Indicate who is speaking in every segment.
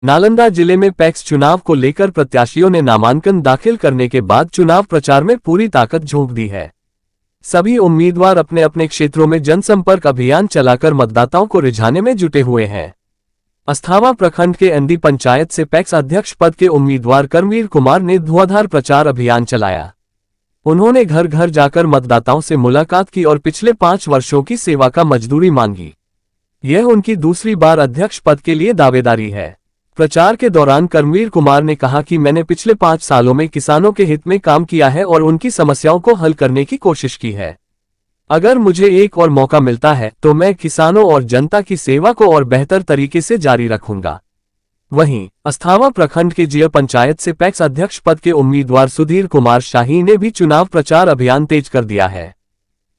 Speaker 1: नालंदा जिले में पैक्स चुनाव को लेकर प्रत्याशियों ने नामांकन दाखिल करने के बाद चुनाव प्रचार में पूरी ताकत झोंक दी है। सभी उम्मीदवार अपने अपने क्षेत्रों में जनसंपर्क अभियान चलाकर मतदाताओं को रिझाने में जुटे हुए हैं। अस्थावा प्रखंड के अंदी पंचायत से पैक्स अध्यक्ष पद के उम्मीदवार कर्मवीर कुमार ने धुआंधार प्रचार अभियान चलाया। उन्होंने घर घर जाकर मतदाताओं से मुलाकात की और पिछले 5 वर्षों की सेवा का मजदूरी मांगी। यह उनकी दूसरी बार अध्यक्ष पद के लिए दावेदारी है। प्रचार के दौरान कर्मवीर कुमार ने कहा कि मैंने पिछले 5 सालों में किसानों के हित में काम किया है और उनकी समस्याओं को हल करने की कोशिश की है। अगर मुझे एक और मौका मिलता है तो मैं किसानों और जनता की सेवा को और बेहतर तरीके से जारी रखूंगा। वहीं अस्थावा प्रखंड के जिया पंचायत से पैक्स अध्यक्ष पद के उम्मीदवार सुधीर कुमार शाही ने भी चुनाव प्रचार अभियान तेज कर दिया है।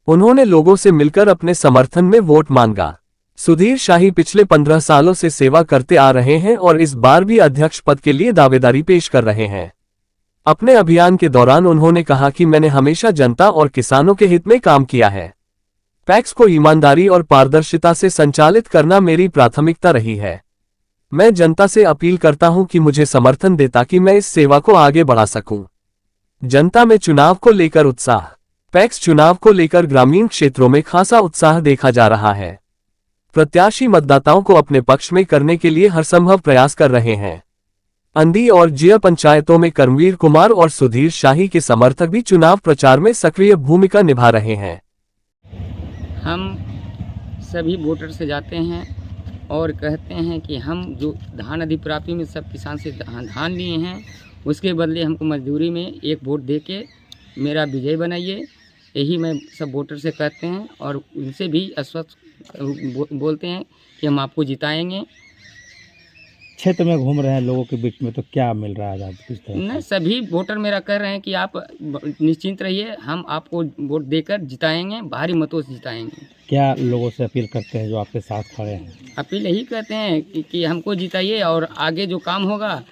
Speaker 1: उन्होंने लोगों से मिलकर अपने समर्थन में वोट मांगा। सुधीर शाही पिछले 15 सालों से सेवा करते आ रहे हैं और इस बार भी अध्यक्ष पद के लिए दावेदारी पेश कर रहे हैं। अपने अभियान के दौरान उन्होंने कहा कि मैंने हमेशा जनता और किसानों के हित में काम किया है। पैक्स को ईमानदारी और पारदर्शिता से संचालित करना मेरी प्राथमिकता रही है। मैं जनता से अपील करता हूं कि मुझे समर्थन दे ताकि मैं इस सेवा को आगे बढ़ा सकूं। जनता में चुनाव को लेकर उत्साह। पैक्स चुनाव को लेकर ग्रामीण क्षेत्रों में खासा उत्साह देखा जा रहा है। प्रत्याशी मतदाताओं को अपने पक्ष में करने के लिए हरसंभव प्रयास कर रहे हैं। अंदी और जिया पंचायतों में कर्मवीर कुमार और सुधीर शाही के समर्थक भी चुनाव प्रचार में सक्रिय भूमिका निभा रहे हैं।
Speaker 2: हम सभी वोटर से जाते हैं और कहते हैं कि हम जो धान अधिप्राप्ति में सब किसान से धान लिए हैं, उसके बदले हमको मजदूरी में एक वोट देके मेरा विजय बनाइए। यही मैं सब वोटर से कहते हैं और उनसे भी आश्वस्त बोलते हैं कि हम आपको जिताएंगे।
Speaker 3: क्षेत्र में घूम रहे हैं लोगों के बीच में, तो क्या मिल रहा है किस तरह?
Speaker 2: नहीं, सभी वोटर मेरा कह रहे हैं कि आप निश्चिंत रहिए, हम आपको वोट देकर जिताएंगे, भारी मतों से जिताएंगे।
Speaker 3: क्या लोगों से अपील करते हैं जो आपके साथ खड़े हैं?
Speaker 2: अपील यही कहते हैं कि हमको जिताइए और आगे जो काम होगा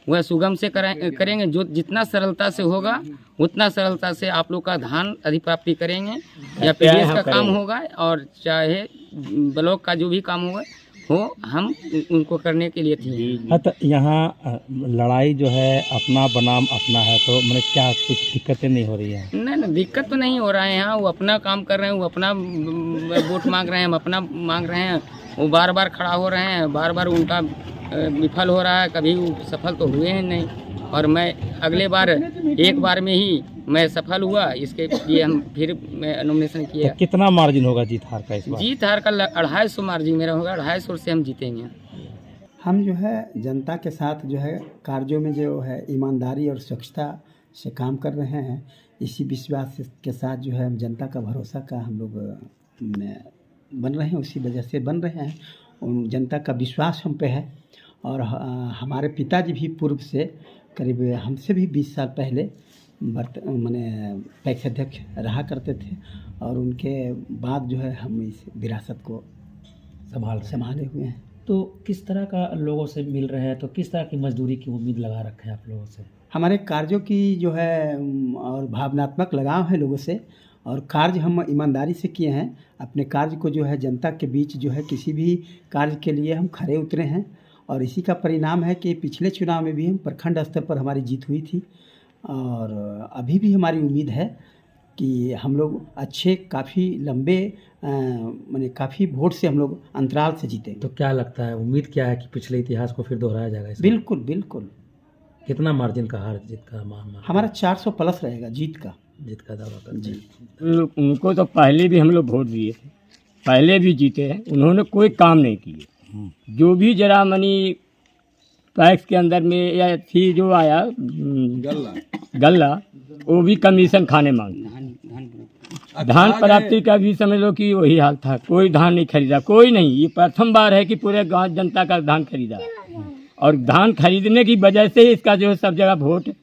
Speaker 2: वह सुगम से करेंगे। जो जितना सरलता से होगा उतना सरलता से आप लोग का धान अधिप्राप्ति करेंगे या पीडीएस का काम होगा और चाहे ब्लॉक का जो भी काम होगा हो, हम उनको करने के लिए थे।
Speaker 3: तो यहाँ लड़ाई जो है अपना बनाम अपना है, तो मैंने क्या कुछ दिक्कतें नहीं हो रही हैं? नहीं,
Speaker 2: दिक्कत तो नहीं हो रहा है। यहाँ वो अपना काम कर रहे हैं, वो अपना वोट मांग रहे हैं, हम अपना मांग रहे हैं। वो बार बार खड़ा हो रहे हैं, बार बार उनका विफल हो रहा है, कभी वो सफल तो हुए हैं नहीं। और मैं अगले बार एक बार में ही मैं सफल हुआ, इसके लिए हम फिर मैं नॉमिनेशन किया।
Speaker 3: तो कितना मार्जिन होगा जीत हार का इस बार?
Speaker 2: जीत हार का 250 मार्जिन मेरा होगा, 250 से हम जीतेंगे।
Speaker 4: हम जो है जनता के साथ जो है कार्यों में जो है ईमानदारी और स्वच्छता से काम कर रहे हैं। इसी विश्वास के साथ जो है हम जनता का भरोसा का हम लोग बन रहे हैं, उसी वजह से बन रहे हैं। उन जनता का विश्वास हम पे है। और हमारे पिताजी भी पूर्व से करीब हमसे भी 20 साल पहले मैंने पैक्स अध्यक्ष रहा करते थे और उनके बाद जो है हम इस विरासत को संभाले हुए हैं।
Speaker 3: तो किस तरह का लोगों से मिल रहे हैं, तो किस तरह की मजदूरी की उम्मीद लगा रखे हैं आप लोगों से?
Speaker 4: हमारे कार्यों की जो है और भावनात्मक लगाव है लोगों से, और कार्य हम ईमानदारी से किए हैं। अपने कार्य को जो है जनता के बीच जो है किसी भी कार्य के लिए हम खरे उतरे हैं और इसी का परिणाम है कि पिछले चुनाव में भी हम प्रखंड स्तर पर हमारी जीत हुई थी और अभी भी हमारी उम्मीद है कि हम लोग अच्छे काफ़ी लंबे माने काफ़ी वोट से हम लोग अंतराल से जीतेंगे।
Speaker 3: तो क्या लगता है, उम्मीद क्या है कि पिछले इतिहास को फिर दोहराया जाएगा?
Speaker 4: बिल्कुल बिल्कुल।
Speaker 3: कितना मार्जिन का हार जीत का मामला?
Speaker 4: हमारा 400 प्लस रहेगा जीत का
Speaker 3: दावा कर
Speaker 4: जी।
Speaker 5: उनको तो पहले भी हम लोग वोट दिए थे, पहले भी जीते हैं, उन्होंने कोई काम नहीं किए। जो भी जरा मनी पैक्स के अंदर में या थी जो आया गल्ला वो भी कमीशन खाने मांगता। धान प्राप्ति का भी समझ लो कि वही हाल था, कोई धान नहीं खरीदा, कोई नहीं। ये प्रथम बार है कि पूरे गांव जनता का धान खरीदा और धान खरीदने की वजह से इसका जो है सब जगह वोट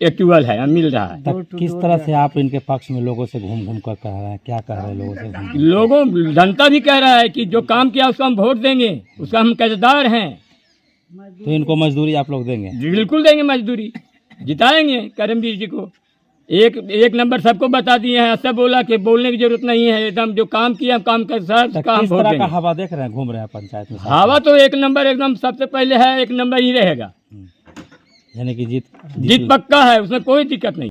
Speaker 5: एक्चुअल है, मिल रहा है।
Speaker 3: तब किस तरह से आप इनके पक्ष में लोगों से घूम घूम कर कह रहे हैं, क्या कह रहे हैं लोगों से?
Speaker 5: लोगों जनता भी कह रहा है कि जो काम किया उसको हम वोट देंगे, उसका हम कर्जदार हैं।
Speaker 3: तो इनको मजदूरी आप लोग देंगे?
Speaker 5: बिल्कुल देंगे, मजदूरी जिताएंगे करमवीर जी को। एक नंबर सबको बता दिए हैं। ऐसा बोला कि बोलने की जरूरत नहीं है, एकदम जो काम किया हम काम कर साथ
Speaker 3: तो
Speaker 5: काम
Speaker 3: किस
Speaker 5: वोट
Speaker 3: तरह का
Speaker 5: देंगे।
Speaker 3: हवा देख रहे हैं, घूम रहे हैं पंचायत में?
Speaker 5: हवा तो एक नंबर एकदम सबसे पहले है, एक नंबर ही रहेगा।
Speaker 3: यानी कि जीत
Speaker 5: जीत पक्का है, उसमें कोई दिक्कत नहीं।